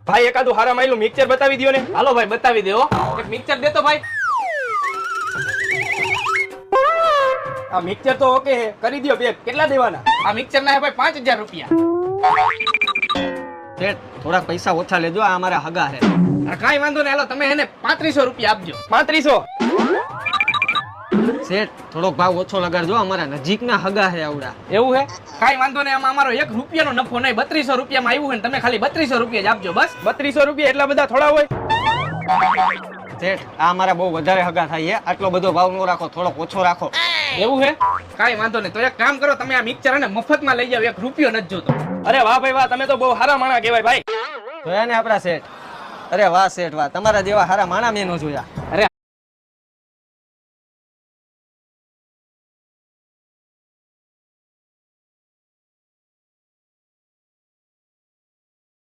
ભાઈ એકાદું હારા માયલું મિક્સર બતાવી દો ને. હાલો ભાઈ બતાવી દે હો. એક મિક્સર દેતો ભાઈ. આ મિક્સર તો ઓકે હે, કરી દો પેક. કેટલા દેવાના? આ મિક્સર ના હે ભાઈ 5000 રૂપિયા. શેઠ થોડાક પૈસા ઓછા લેજો, આ અમારા હગા છે. હા, કાંઈ વાંધો નહીં. હાલો તમે એને 3500 રૂપિયા આપજો. 3500. શેઠ થોડોક ભાવ ઓછો લગાડજો, અમારા નજીકના હગા છે આવડા. એવું હે? કાંઈ વાંધો નહીં. આમાં અમારો 1 રૂપિયાનો નફો નહીં. 3200 રૂપિયામાં આવ્યું છે ને તમે ખાલી 3200 રૂપિયા જ આપજો બસ. 3200 રૂપિયા એટલા બધા થોડા હોય? શેઠ આ અમારા બહુ વધારે હગા થાય છે, આટલો બધો ભાવ ન રાખો, થોડોક ઓછો રાખો. એવું હે? કાંઈ વાંધો નહીં. તો એક કામ કરો, તમે આ મિક્સર અને મફતમાં લઈ જાઓ. 1 રૂપિયો નથી જોતો. અરે વાહ ભાઈ વાહ, તમે તો બહુ હારા માણા કહેવાય ભાઈ. જોયા ને આપડા શેઠ? અરે વાહ શેઠ વાહ, તમારા જેવા હારા માણા મેં ન જોયા. અરે